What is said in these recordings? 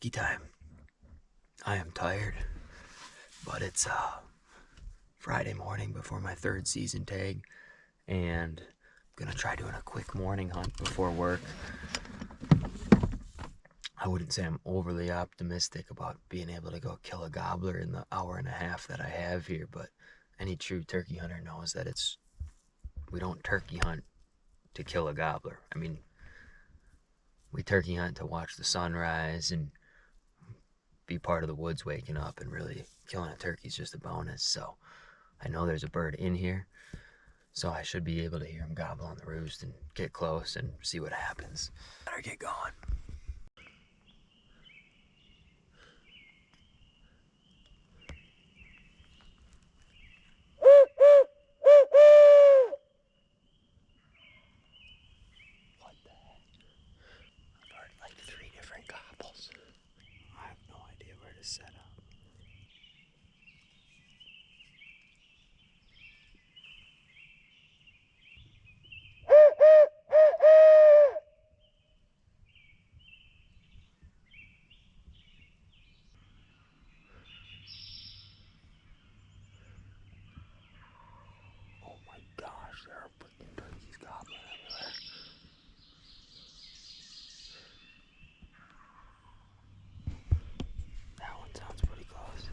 turkey time. I am tired, but it's Friday morning before my third season tag, and I'm gonna try doing a quick morning hunt before work. I wouldn't say I'm overly optimistic about being able to go kill a gobbler in the hour and a half that I have here, but any true turkey hunter knows that we don't turkey hunt to kill a gobbler. I mean, we turkey hunt to watch the sunrise and be part of the woods waking up, and really killing a turkey is just a bonus. So I know there's a bird in here, so I should be able to hear him gobble on the roost and get close and see what happens. Better get going. What the heck? I've heard like 3 different gobbles. I have no idea where to set up. Oh my gosh, there are freaking turkeys gobbling everywhere. That one sounds pretty close.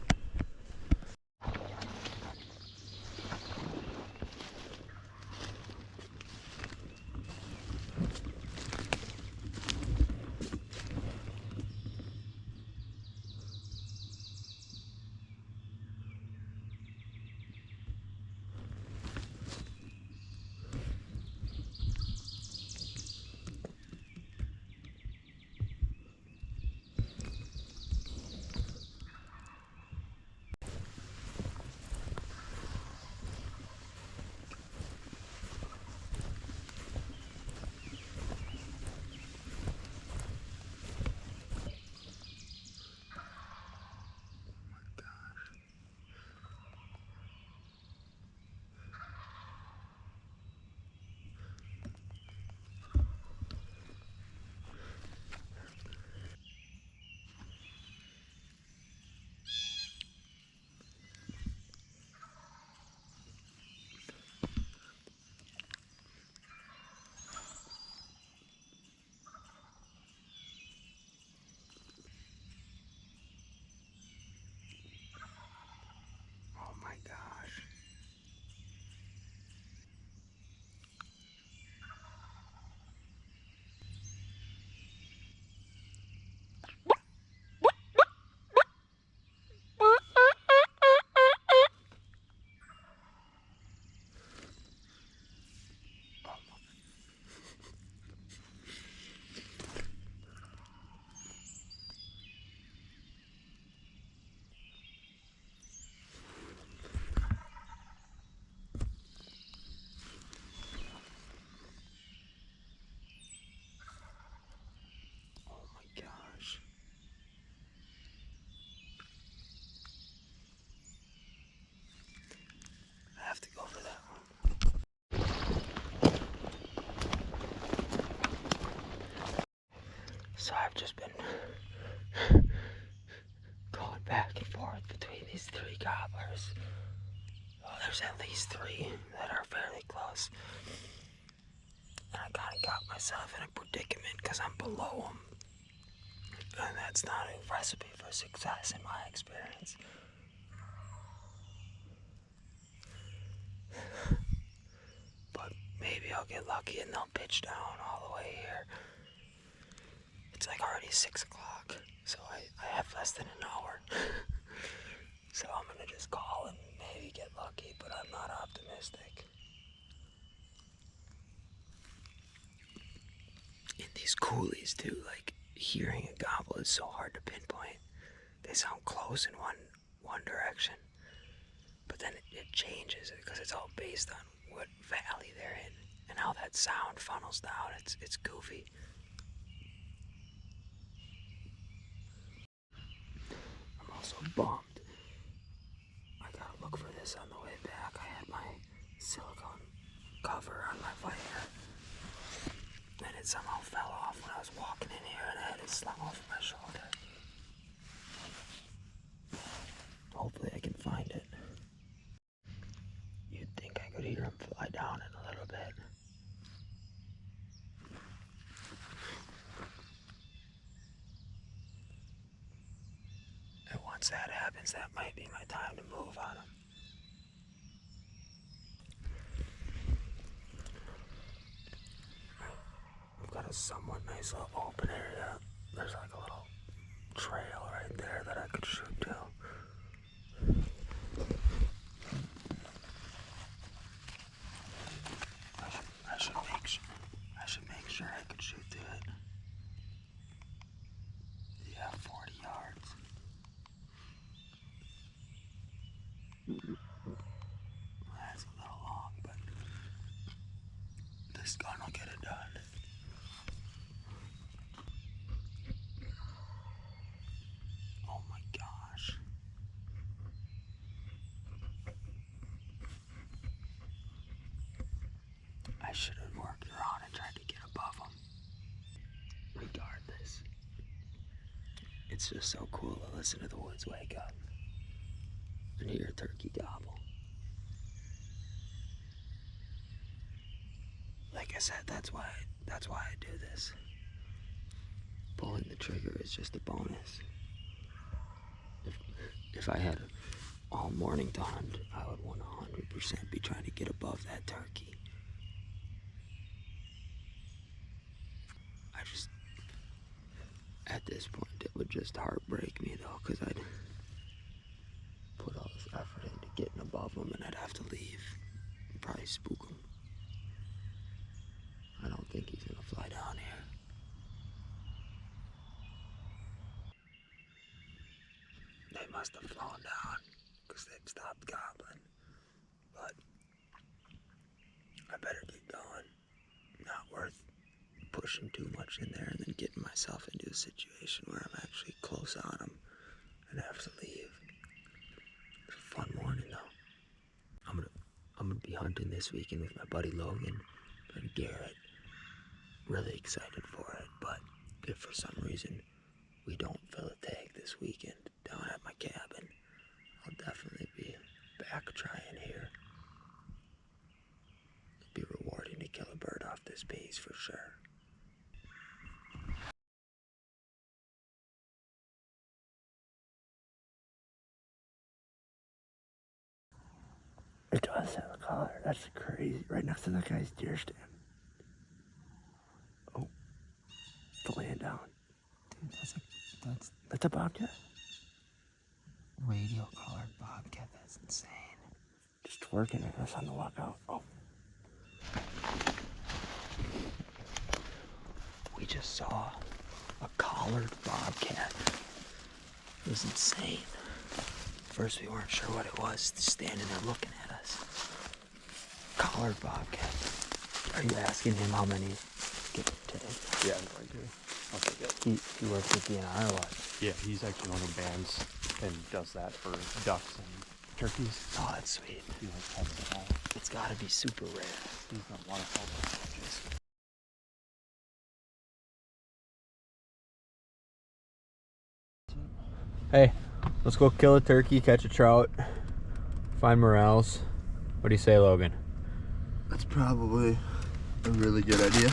Oh my gosh. Oh my gosh. I have to go for that one. So I've just been going back and forth between these 3 gobblers. Oh, there's at least 3 that are fairly close. And I kind of got myself in a predicament because I'm below them. And that's not a recipe for success in my experience. But maybe I'll get lucky and they'll pitch down all the way here. It's like already 6 o'clock, so I have less than an hour. So I'm gonna just call and maybe get lucky, but I'm not optimistic. In these coulees too, like hearing a gobble is so hard to pinpoint. They sound close in one direction, but then it changes because it's all based on what valley they're in and how that sound funnels down. It's goofy. I'm also bummed. I gotta look for this on the way back. I had my silicone cover on my visor, and it somehow fell off when I was walking in here, and I had it slung over my shoulder. once that happens, that might be my time to move on them. I've got a somewhat nice little open area. There's like a little trail right there that I could shoot to. I should make sure I could shoot to it. Yeah, 40 yards. That's a little long, but this gun will get it done. Oh my gosh. I should have worked around and tried to get above them. Regardless, it's just so cool to listen to the woods wake up and hear a turkey gobble. Like I said, that's why I do this. Pulling the trigger is just a bonus. If I had all morning to hunt, I would 100% be trying to get above that turkey. At this point, it would just heartbreak me though, because I'd put all this effort into getting above him and I'd have to leave and probably spook him. I don't think he's gonna fly down here. They must have flown down because they've stopped gobbling. But I better get going. Not worth pushing too much in there and then getting myself into a situation where I'm actually close on them and have to leave. It's a fun morning though. I'm gonna be hunting this weekend with my buddy Logan and Garrett. Really excited for it, but if for some reason we don't fill a tag this weekend down at my cabin, I'll definitely be back trying here. It'll be rewarding to kill a bird off this piece for sure. It does have a collar. That's crazy. Right next to that guy's deer stand. Oh, it's laying down. Dude, That's a bobcat. Radio collared bobcat. That's insane. Just twerking at us on the walkout. Oh. We just saw a collared bobcat. It was insane. First we weren't sure what it was, just standing there looking at us. Collared bobcat. Are you asking him how many get tagged? Yeah, I'm going to. I'll take it. He works with DNR or what? Yeah, he's actually one who bands and does that for ducks and turkeys. Oh, that's sweet. He likes having it all. It's gotta be super rare. He's got a lot of packages. Hey, let's go kill a turkey, catch a trout, find morels. What do you say, Logan? That's probably a really good idea.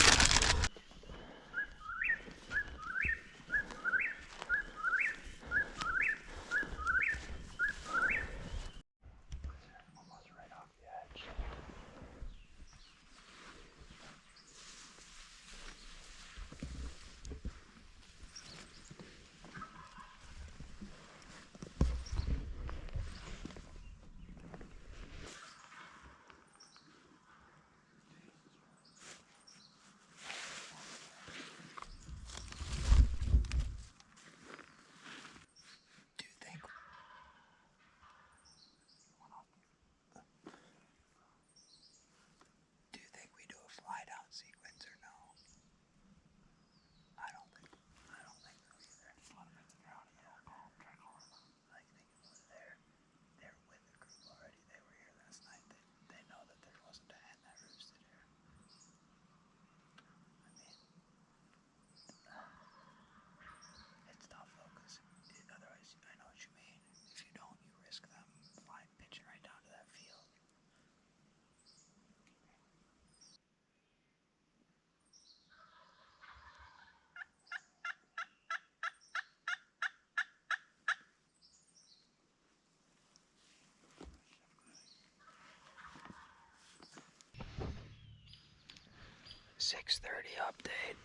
6:30 update.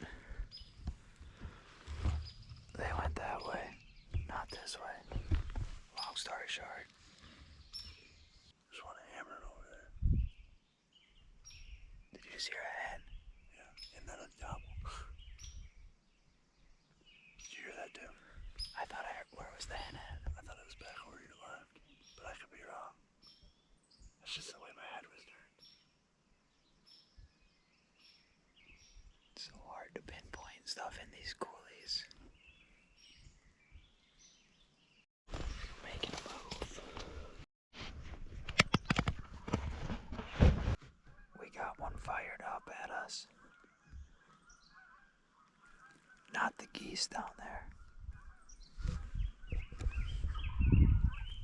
They went that way, not this way. Long story short. Just want to hammer it over there. Did you just hear a hen? Yeah, and then a gobble. Did you hear that too? I thought I heard, where was the hen at? I thought it was back over your left, but I could be wrong. That's just the way my head was turned. It's so hard to pinpoint stuff in these coolies. Making a move. We got one fired up at us. Not the geese down there.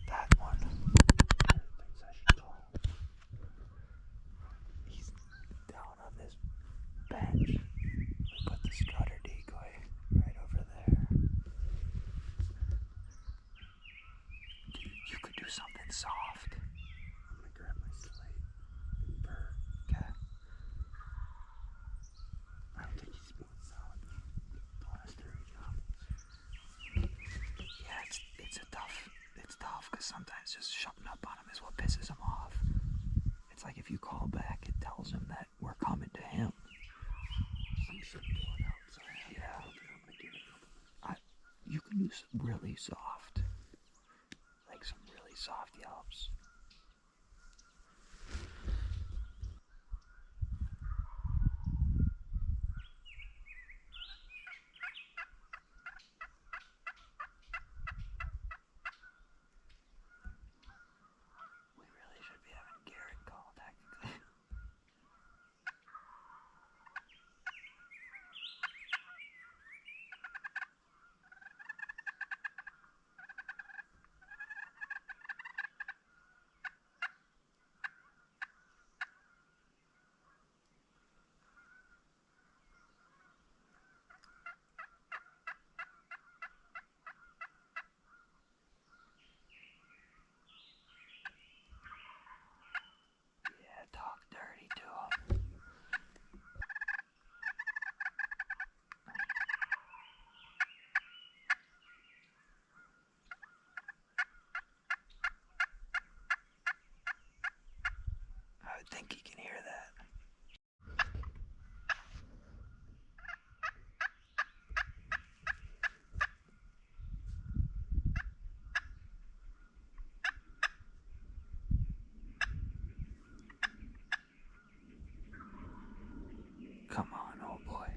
That one. Thinks I should call. He's down on this bench. We put the strutter decoy right over there. You could do something soft. I'm gonna grab my slate and burr. Okay. I don't think he's moving now. The last 30 jobs. Yeah, it's tough because sometimes just shutting up on him is what pisses him off. It's like if you call back, it tells him that we're coming to him. I'm sure pulling out, so Yeah. I don't think I'm gonna give it a couple. You can do really soft. Like some really soft yelps. We really should be having Garrett call technically. Yeah, talk dirty to him. I would think he can hear that. Come on, old boy.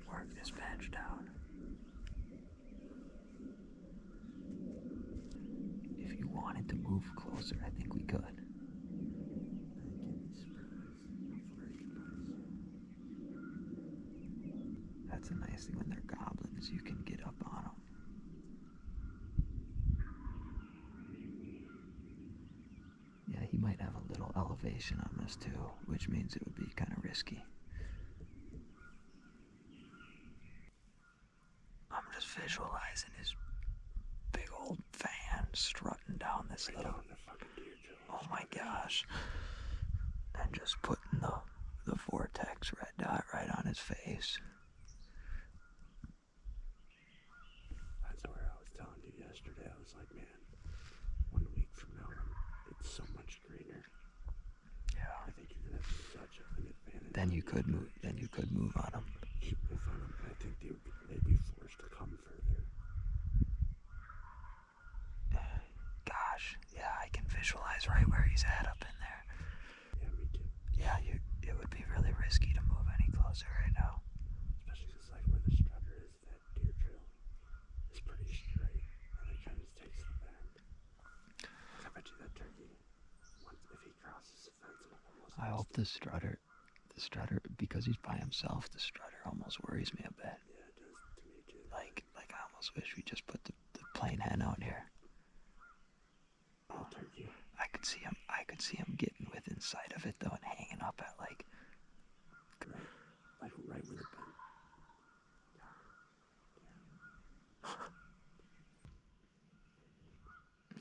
Work this bench down. If you wanted to move closer, I think we could. That's a nice thing when they're goblins, you can get up on them. Yeah, he might have a little elevation on us too, which means it would be kind of risky. I'm just visualizing his big old fan strutting down this little. Oh my gosh. And just putting the Vortex red dot right on his face. That's where I was telling you yesterday. I was like, man, 1 week from now, it's so much greener. Yeah. I think you're gonna have such an advantage. Then you could move on him. I think they'd be forced to come further. Gosh, yeah, I can visualize right where he's at up in there. Yeah, me too. Yeah, it would be really risky to move any closer right now. Especially because like where the strutter is, that deer trail is pretty straight, and it kind of takes the bend. I bet you that turkey, if he crosses the fence, it'll almost. I hope the strutter, because he's by himself, the strutter almost worries me a bit. Yeah, it does to me too. Like I almost wish we just put the plain hen out here. Turkey. I could see him getting within sight of it though and hanging up at like. Right where the bend.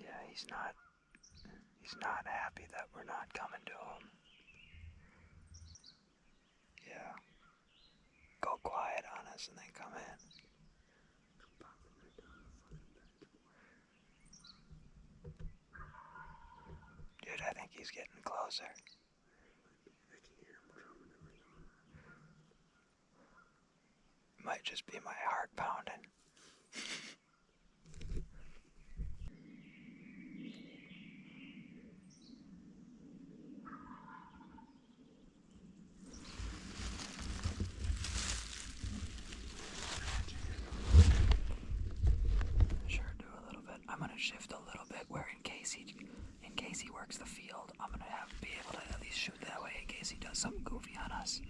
Yeah, he's not happy that we're not coming to him. Yeah. turkey's getting closer. I can hear him drumming every now. Might just be my heart pounding. Sure, do a little bit. I'm gonna shift a little bit where in case he works the field, I'm gonna be able to at least shoot that way in case he does something goofy on us.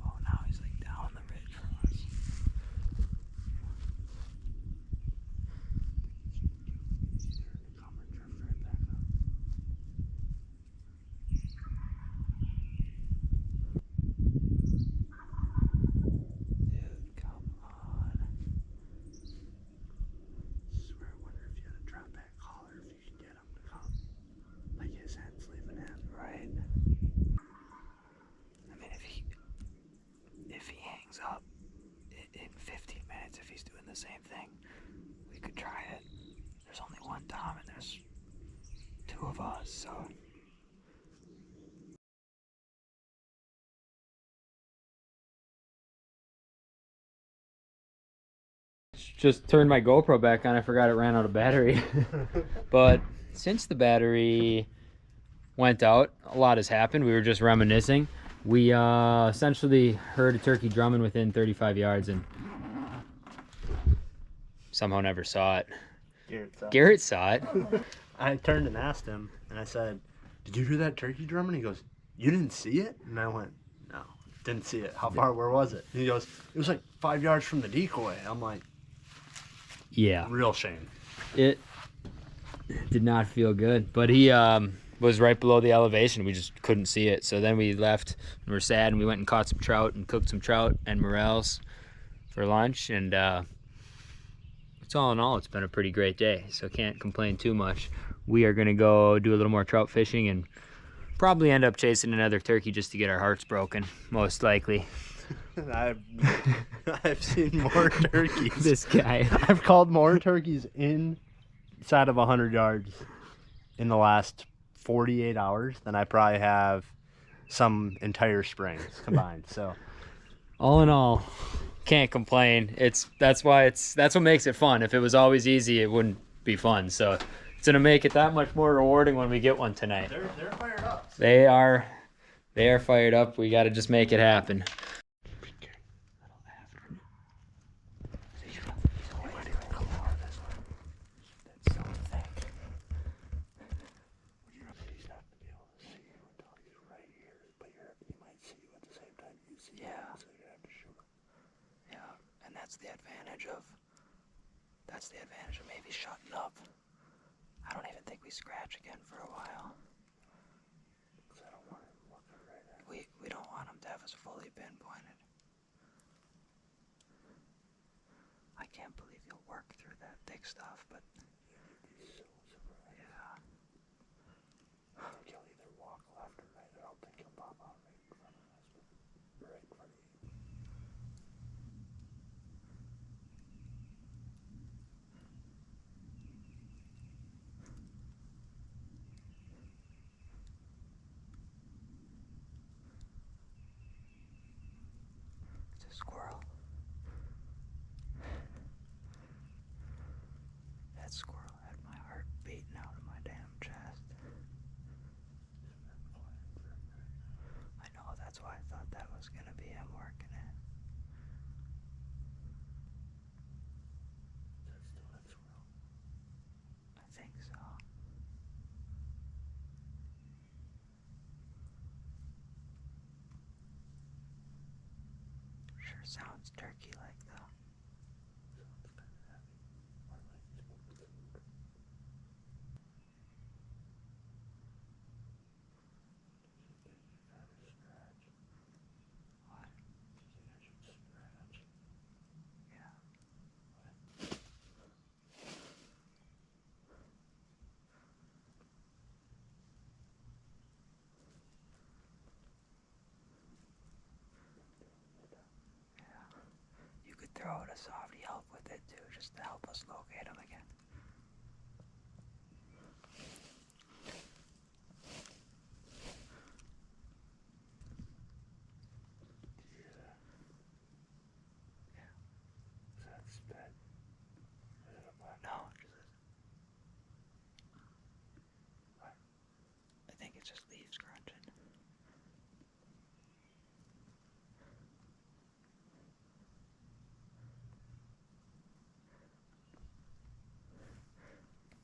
Oh, now he's like down the ridge from us. He's starting to come and drift right back up. Dude, come on. This is where I wonder if you had a drop back collar, if you could get him to come. Like his head's leaving him. Right. I mean, if he hangs up in 15 minutes, if he's doing the same thing, we could try it. There's only one Tom and there's two of us, so. Just turned my GoPro back on. I forgot it ran out of battery. But since the battery went out, a lot has happened. We were just reminiscing. We essentially heard a turkey drumming within 35 yards and somehow never saw it. Garrett saw it. I turned and asked him, and I said, "Did you hear that turkey drumming?" He goes, "You didn't see it?" And I went, "No, didn't see it. How far? Where was it?" And he goes, "It was like 5 yards from the decoy." I'm like, Yeah. real shame. It did not feel good, but he was right below the elevation. We just couldn't see it. So then we left and we were sad, and we went and caught some trout and cooked some trout and morels for lunch. And it's all in all, it's been a pretty great day. So can't complain too much. We are gonna go do a little more trout fishing and probably end up chasing another turkey just to get our hearts broken, most likely. I've seen more turkeys. This guy. I've called more turkeys inside of 100 yards in the last 48 hours than I probably have some entire springs combined. So All in all, can't complain. That's what makes it fun. If it was always easy, it wouldn't be fun. So it's gonna make it that much more rewarding when we get one tonight. they're fired up. They are fired up. We got to just make it happen. That's the advantage of maybe shutting up. I don't even think we scratch again for a while. We don't want him to have us fully pinpointed. I can't believe you'll work through that thick stuff, but yeah. I think he'll either walk left or right. I don't think he'll pop out right in front of us, but right in front of you. It's a squirrel. That squirrel had my heart beating out of my damn chest. I know, that's why I thought that was gonna be him working it. Is that still that squirrel? I think so. Sure sounds turkey-like though. Sounds kind of heavy. Or like he's moving food. What? I should scratch. Yeah. a soft yelp with it too, just to help us locate him again. Do you hear that? Is that spit? Is it a black? No, What? I think it's just leaves crunching.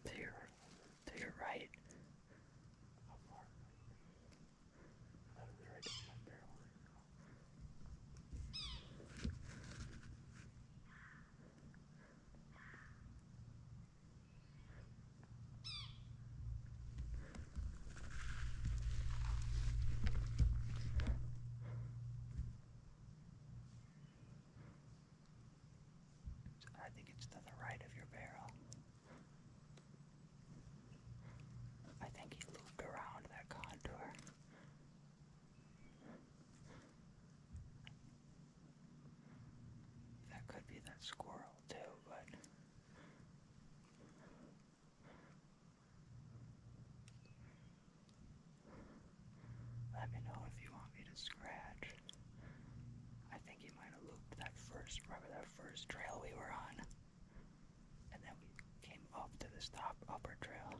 To your right. How far? That was right in my barrel. I think it's to the right of your barrel. I think he looped around that contour. That could be that squirrel too, but let me know if you want me to scratch. I think he might have looped that first, remember that first trail we were on? And then we came up to this top upper trail.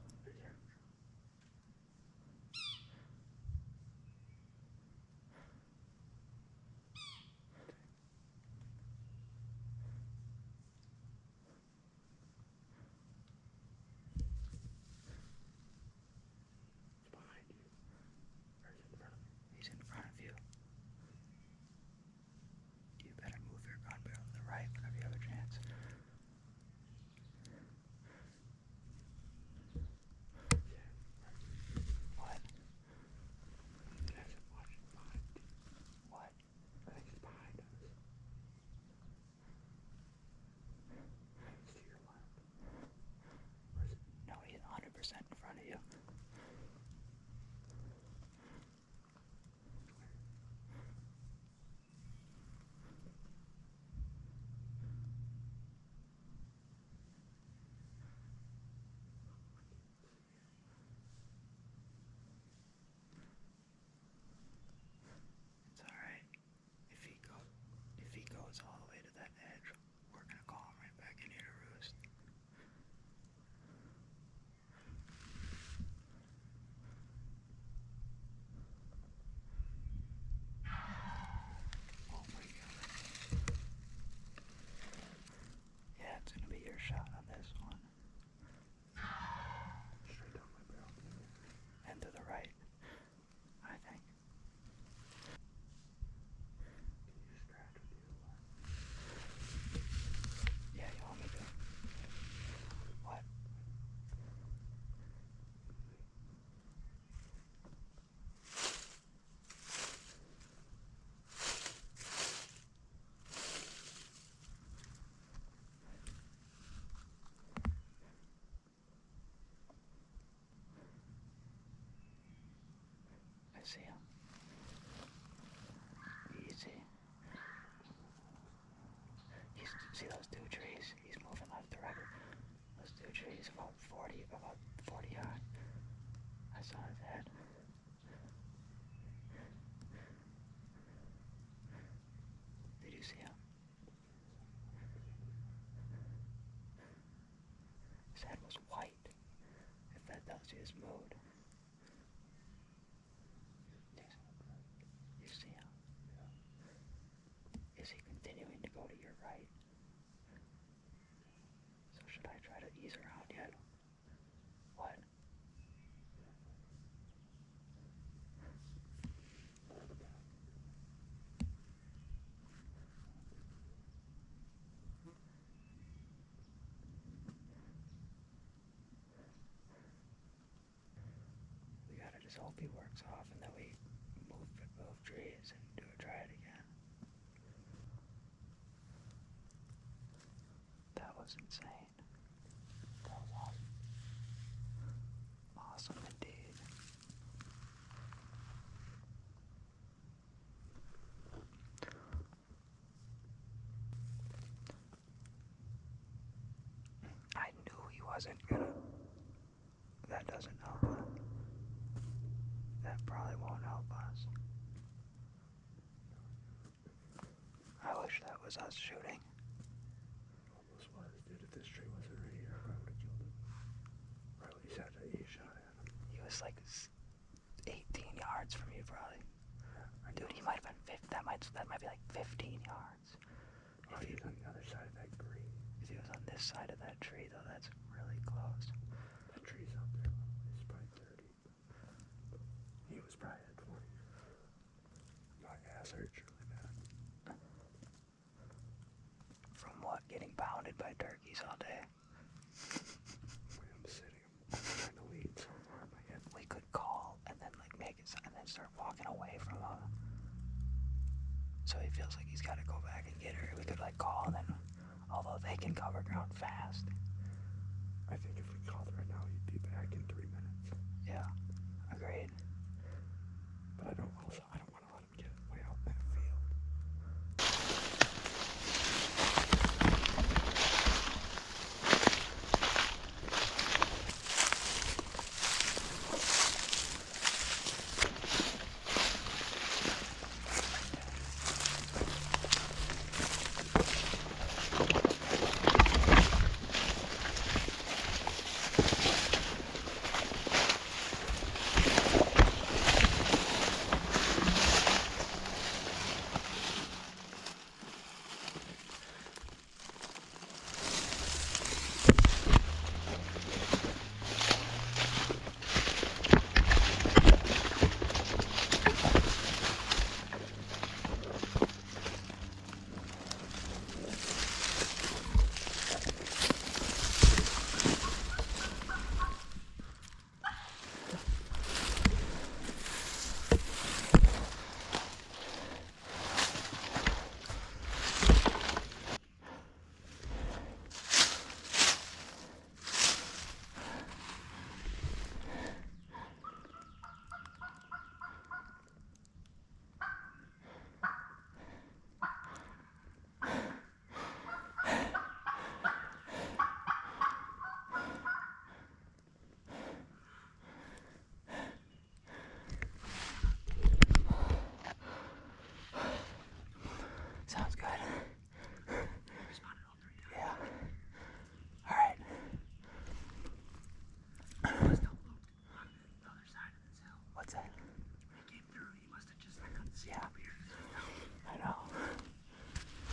It's behind you. Or is it in front of you? He's in front of you. You better move your gun barrel to the right whenever you have a chance. Yeah. What? It hasn't watched behind you. What? I think it's behind us. It's to your left. Or is it? No, he's 100% in front of you. It's alright. If he goes all the way to that edge, we're gonna call him right back in here to roost. Oh my god. Yeah, it's gonna be your shot on this one. Straight down my barrel. And to the right, I think. Can you scratch with your left? Yeah, you want me to? What? I see him. Easy. See those two trees? He's moving left to right. Those two trees about 40 yards. I saw his head. Did you see him? His head was white, if that tells you his mood. You see him? Is he continuing to go to your right? So should I try to ease around yet? What? We gotta just hope he works off and then we move trees and try it again. That was insane. That was awesome. Awesome indeed. probably won't help us. I wish that was us shooting. Almost was, dude. If this tree wasn't right here, I probably would have killed him. Or at least had a shot at him. He was like 18 yards from you, probably. Dude, he might have been 50. That might be like 15 yards. Oh, he's on the other side of that green. If he was on this side of that tree, though, that's really close. That tree's up there. He's probably 30. He was probably at 20. My ass hurts really bad. From what? Getting pounded by turkeys all day? Wait, I'm sitting. I'm trying to lead so far in my head. We could call and then like make it and then start walking away from him. So he feels like he's got to go back and get her. We could like call and then, although they can cover ground fast. I think if we called right now, he'd be back in 3 minutes. Yeah, agreed. But I don't want to let him get way out in that field. Sounds good. Yeah. All right. What's that? Yeah. I know.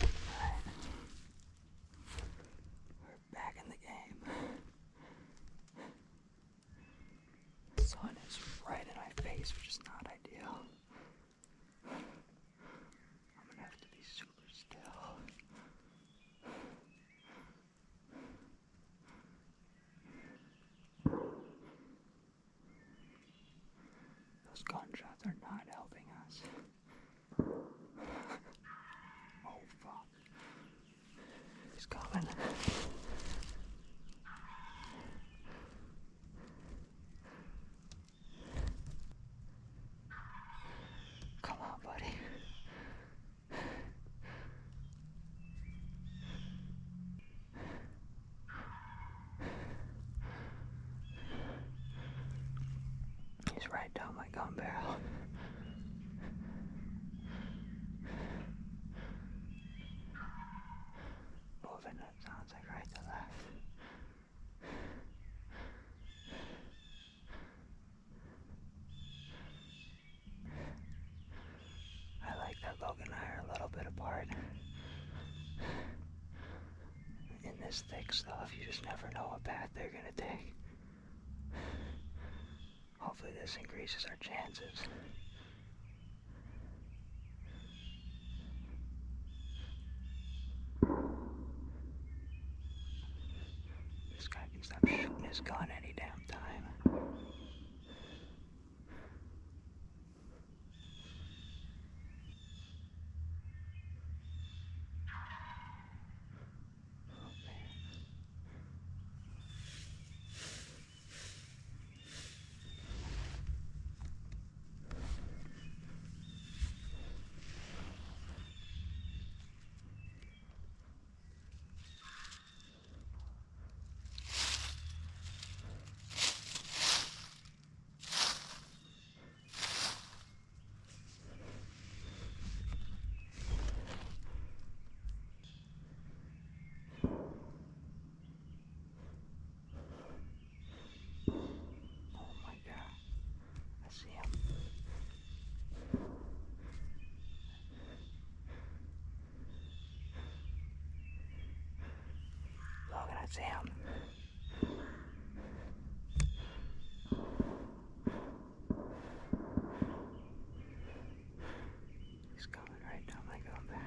Alright. We're back in the game. The sun is right in my face, which is not ideal. I'm gonna have to be super still. Those gunshots are not helping us. Oh fuck. He's coming. Come on, buddy. He's right down my gun barrel. Moving, it sounds like right to left. I like that Logan and I are a little bit apart. In this thick stuff, you just never know what path they're gonna take. Hopefully this increases our chances. This guy can stop shooting his gun any damn time. Sam. He's coming right down my gun barrel.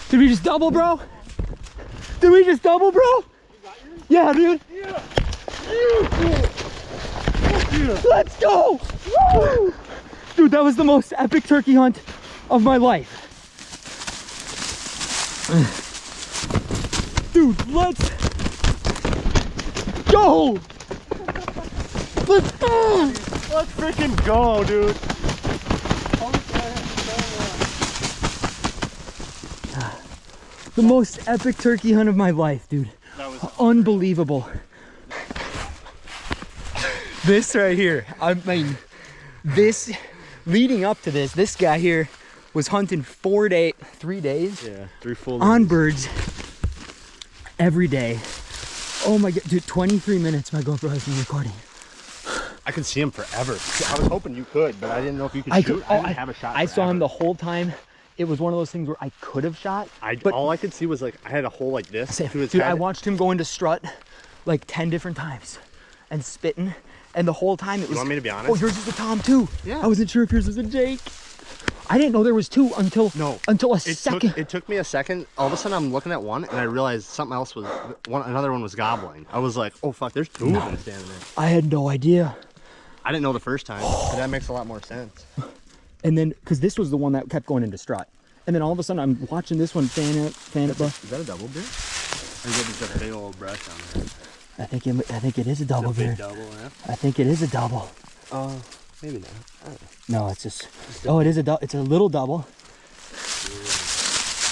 Did we just double, bro? Did we just double, bro? Yeah, dude. Yeah. Let's go! Woo! Dude, that was the most epic turkey hunt of my life. Dude, let's go! Let's go! Let's freaking go, dude. The most epic turkey hunt of my life, dude. That was unbelievable. This right here, I mean, this, leading up to this guy here was hunting 3 days? Yeah, 3 full on days. birds every day. Oh my God, dude, 23 minutes my GoPro has been recording. I could see him forever. I was hoping you could, but I didn't know if you could shoot. I didn't have a shot I saw him forever. the whole time. It was one of those things where I could have shot. But all I could see was like, I had a hole like this to his dude, head. I watched him go into strut like 10 different times and spitting. And the whole time it was. You want me to be honest? Oh, yours is a Tom too. Yeah. I wasn't sure if yours was a Jake. I didn't know there was 2 until a second. It took me a second. All of a sudden I'm looking at one and I realized something else was, another one was gobbling. I was like, oh fuck, there's 2 of them standing there. I had no idea. I didn't know the first time, but that makes a lot more sense. And then, because this was the one that kept going into strut. And then all of a sudden I'm watching this one fan it. Is that a double beard? Or is that just a big old brush on there? I think it is a double beard. Double, yeah? I think it is a double. Maybe not. I don't know. No, it's just. Oh, it is it's a little double.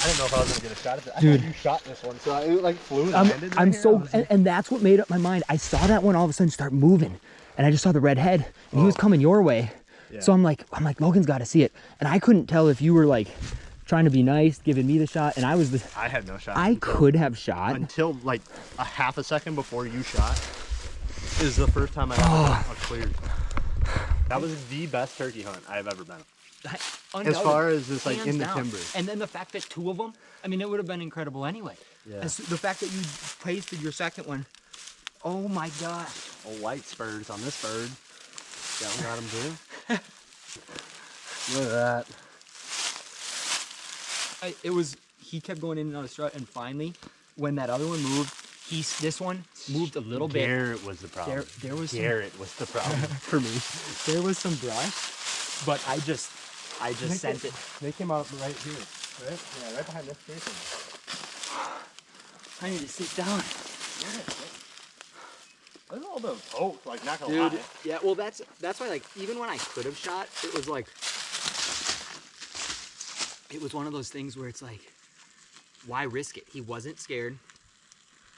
I didn't know if I was gonna get a shot at it. I Dude. thought you shot this one, so it like flew and landed right I'm here. so, and that's what made up my mind. I saw that one all of a sudden start moving, and I just saw the red head, and he was coming your way. Yeah. So I'm like, Logan's got to see it, and I couldn't tell if you were like trying to be nice, giving me the shot, and I had no shot. I could have shot. Until like a half a second before you shot is the first time I ever cleared. That was the best turkey hunt I've ever been. As far as this like in the timber. And then the fact that 2 of them, I mean, it would have been incredible anyway. Yeah. And so the fact that you pasted your second one Oh my gosh. Oh, white spurs on this bird. That one got him too. Look at that. He kept going in and out of strut, and finally, when that other one moved, this one moved a little bit. Garrett was the problem. There was Garrett was the problem for me. There was some brush, but I just sent it. They came out right here, right? Yeah, right behind this station. I need to sit down. There's a little bit of hope, like not gonna Dude, lie. yeah, well that's why, like, even when I could have shot, it was like, it was one of those things where it's like, why risk it? He wasn't scared,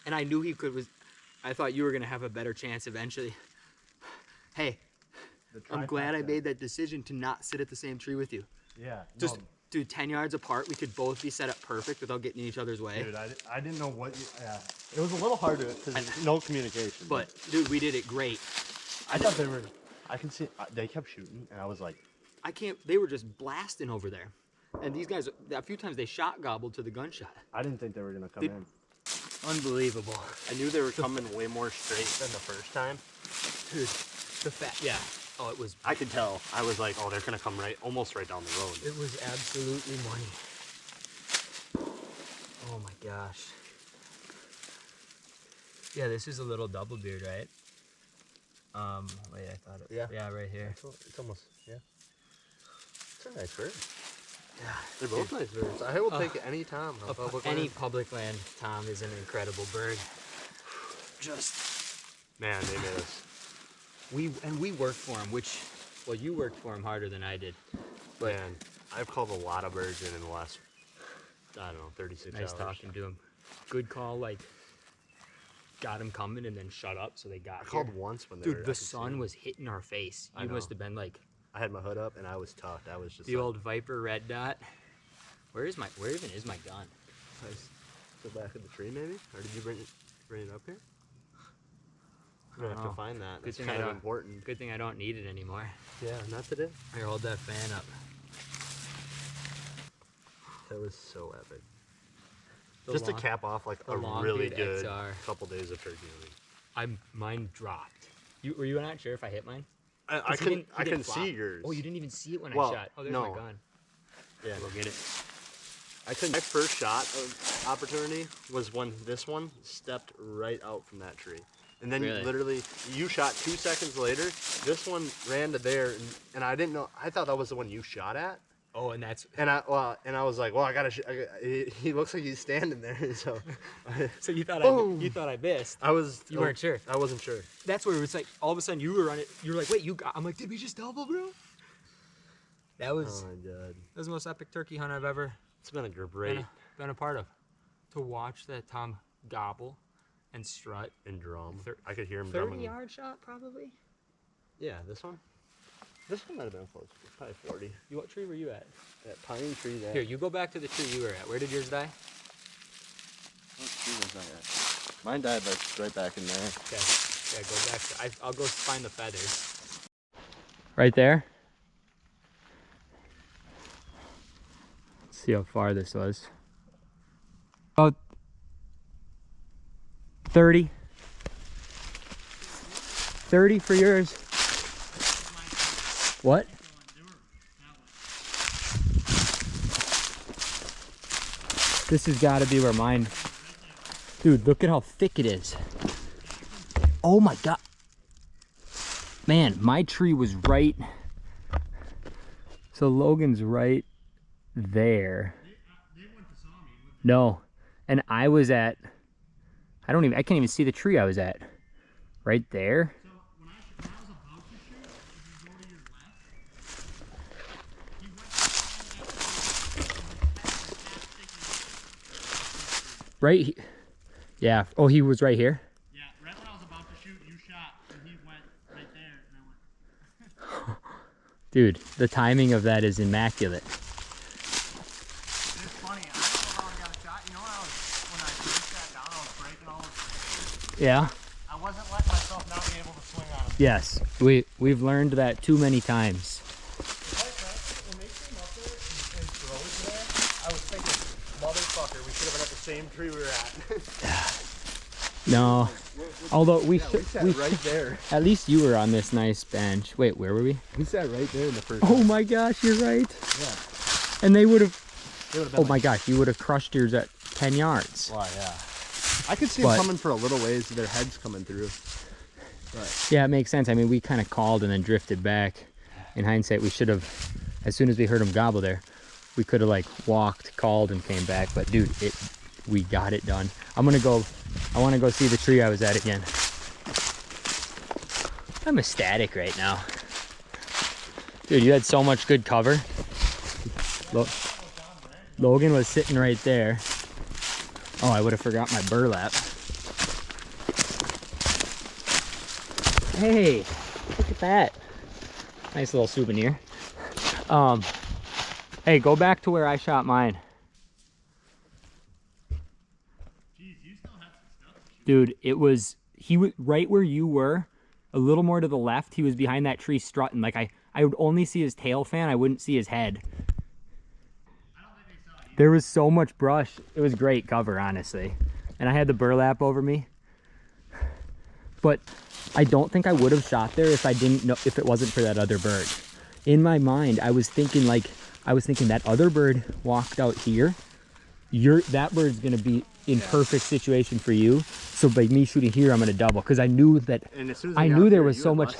and I knew he could. I thought you were gonna have a better chance eventually. Hey, I'm glad I made that decision to not sit at the same tree with you. Yeah. Just, dude, 10 yards apart, we could both be set up perfect without getting in each other's way. Dude, I didn't know what you, yeah. It was a little hard to, because no communication. But, dude, we did it great. I thought they were, I can see, they kept shooting, and I was like. They were just blasting over there. And these guys, a few times they shot gobbled to the gunshot. I didn't think they were going to come in. Unbelievable. I knew they were coming way more straight than the first time. Dude, yeah. Oh, it was. I could tell. I was like, oh, they're going to come almost right down the road. It was absolutely money. Oh my gosh. Yeah, this is a little double beard, right? Wait, I thought it. Yeah, right here. It's almost, yeah. It's a nice bird. Yeah. They're both nice birds. I will take any Tom. Any public land Tom is an incredible bird. Just. Man, they made us. We worked for him, well, you worked for him harder than I did. But Man, I've called a lot of birds in the last, I don't know, 36 hours. nice talking to him. Good call, like, got him coming and then shut up so they got I called here. once when they Dude, were, the sun was hitting our face. I You know. must have been like I had my hood up and I was tucked. I was just the like, old Viper red dot. Where even is my gun? the back of the tree maybe? Or did you bring it up here? I'm gonna have know. to find that. Good It's thing kind I of don't- important. Good thing I don't need it anymore. Yeah, not today. Here, hold that fan up. That was so epic. The Just long- to cap off like the a really long-beard good XR. couple days of turkey hunting. Mine dropped. Were you not sure if I hit mine? I 'Cause he couldn't. didn't- he I didn't couldn't flop. see yours. Oh, you didn't even see it when Well, I shot. Oh, there's no. my gun. Yeah. Go get it. I couldn't. My first shot of opportunity was when this one stepped right out from that tree, and then Really? literally you shot 2 seconds later. This one ran to there, and I didn't know. I thought that was the one you shot at. Oh, and that's And I was like, well, I gotta. He looks like he's standing there, so. so you thought Boom. you thought I missed. I was. You weren't sure. I wasn't sure. That's where it's like all of a sudden you were on it. You were like, wait, I'm like, did we just double, bro? That was Oh my god. that was the most epic turkey hunt I've ever It's been a great been a part of. To watch that Tom gobble and strut. and drum. Thir- I could hear him 30 drumming. yard shot probably. Yeah, this one. This one might have been close. Probably 40. What tree were you at? That pine tree there. Here, you go back to the tree you were at. Where did yours die? Mine died like right back in there. Okay. Yeah, go back. I'll go find the feathers. Right there. Let's see how far this was. About 30. 30 for yours. What? This has got to be where mine. Dude, look at how thick it is. Oh my god. Man, my tree was right. So Logan's right there. No. And I was at, I can't even see the tree I was at. Right there. Right. Yeah. Oh, he was right here. Yeah, right when I was about to shoot, you shot, and he went right there, and I went. Dude, the timing of that is immaculate. It's funny, I don't know how I got a shot. You know when I first sat down, I was breaking all the. Yeah. I wasn't letting myself not be able to swing on him. Yes. We've learned that too many times. When they came up there and drove there, I was thinking, motherfucker, we should have been at the same tree we were at. No. Although we sat right there. at least you were on this nice bench. Wait, where were we? We sat right there in the first. Oh my gosh, you're right. Yeah. And they would have. Been Oh my gosh, you would have crushed yours at 10 yards. Wow, yeah. I could see them coming for a little ways. Their heads coming through. But Yeah, it makes sense. I mean, we kind of called and then drifted back. In hindsight, we should have, as soon as we heard them gobble there, we could have like walked, called, and came back. But dude, we got it done. I want to go see the tree I was at again. I'm ecstatic right now. Dude, you had so much good cover. Logan was sitting right there. Oh, I would have forgot my burlap. Hey, look at that. Nice little souvenir. Hey, go back to where I shot mine. Dude, he was right where you were, a little more to the left. He was behind that tree strutting. Like I would only see his tail fan. I wouldn't see his head. There was so much brush. It was great cover, honestly. And I had the burlap over me. But I don't think I would have shot there if it wasn't for that other bird. In my mind, I was thinking that other bird walked out here. That bird's gonna be in perfect situation for you. So by me shooting here, I'm gonna double because I knew that. And as soon as I knew there was so much.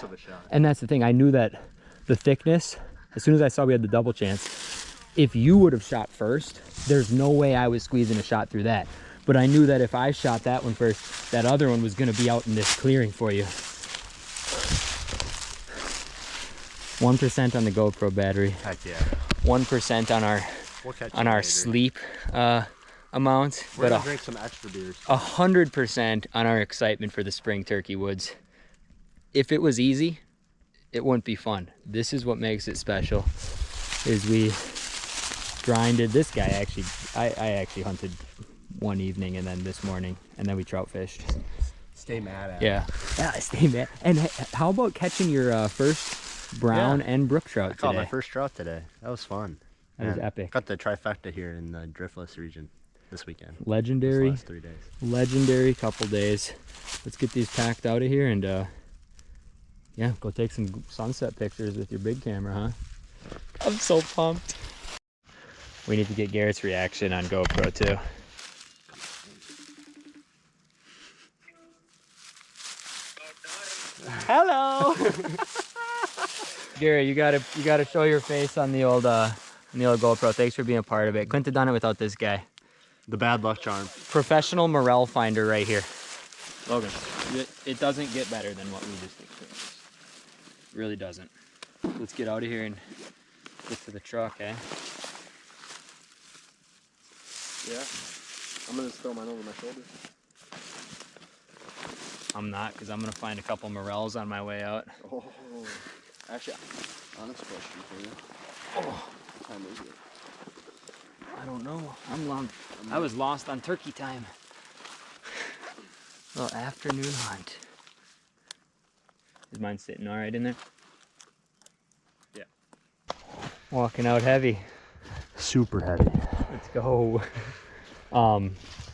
And that's the thing. I knew that the thickness. As soon as I saw we had the double chance, if you would have shot first, there's no way I was squeezing a shot through that. But I knew that if I shot that one first, that other one was gonna be out in this clearing for you. 1% on the GoPro battery. Heck yeah. 1% on our sleep amount. We're gonna drink some extra beers. 100% on our excitement for the spring turkey woods. If it was easy, it wouldn't be fun. This is what makes it special. Is we grinded this guy. Actually, I actually hunted one evening and then this morning, and then we trout fished. Stay mad at. Yeah, stay mad. And how about catching your first brown and brook trout today? I caught my first trout today. That was fun. That was epic. Got the trifecta here in the driftless region this weekend. Legendary. Last 3 days. Legendary couple days. Let's get these packed out of here and yeah, go take some sunset pictures with your big camera, huh? I'm so pumped. We need to get Garrett's reaction on GoPro too. Hello. Garrett, you gotta show your face on the old GoPro. Thanks for being a part of it. Couldn't have done it without this guy. The bad luck charm. Professional morel finder right here. Logan, it doesn't get better than what we just experienced. It really doesn't. Let's get out of here and get to the truck, eh? Yeah. I'm gonna just throw mine over my shoulder. I'm not, because I'm gonna find a couple morels on my way out. Oh, actually, honest question for you. Oh, what time is it? I don't know. I was lost on turkey time. Little afternoon hunt. Is mine sitting all right in there? Yeah. Walking out heavy. Super heavy. Let's go.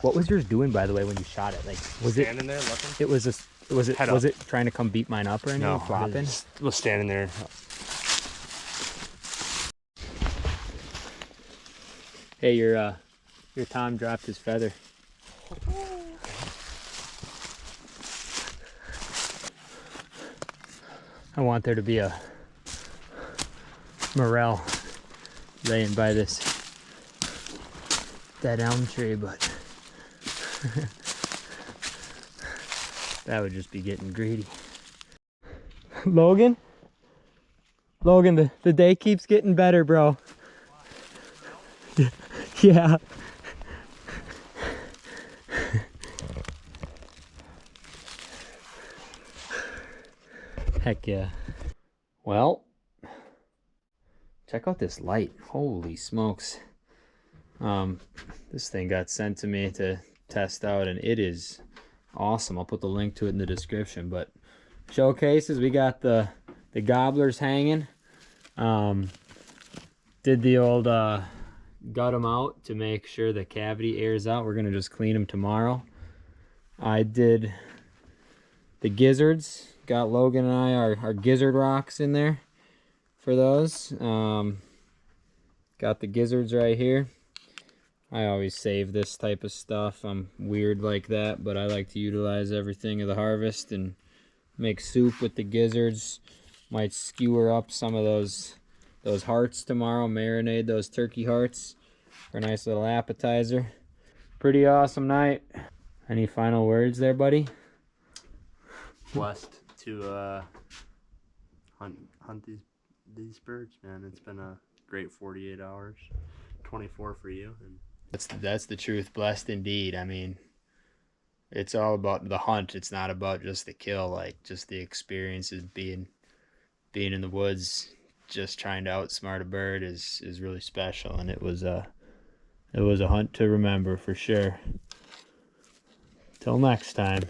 What was yours doing, by the way, when you shot it? Like, was standing there looking? it was it trying to come beat mine up or anything? No, Flopping? it was standing there. Hey, your Tom dropped his feather. I want there to be a morel laying by this dead elm tree, but that would just be getting greedy. Logan, the day keeps getting better, bro. Yeah. Heck yeah. Well, check out this light. Holy smokes. This thing got sent to me to test out and it is awesome. I'll put the link to it in the description, but showcases, we got the gobblers hanging. Did the old gut them out to make sure the cavity airs out. We're gonna just clean them tomorrow. I did the gizzards. Got Logan and I our gizzard rocks in there for those. Got the gizzards right here. I always save this type of stuff. I'm weird like that, but I like to utilize everything of the harvest and make soup with the gizzards. Might skewer up some of those hearts tomorrow, marinate those turkey hearts for a nice little appetizer. Pretty awesome night. Any final words there, buddy? Blessed to hunt these birds, man. It's been a great 48 hours, 24 for you. And That's the truth. Blessed indeed. I mean, it's all about the hunt. It's not about just the kill. Like, just the experiences being in the woods, just trying to outsmart a bird is really special. And it was a hunt to remember for sure. Till next time.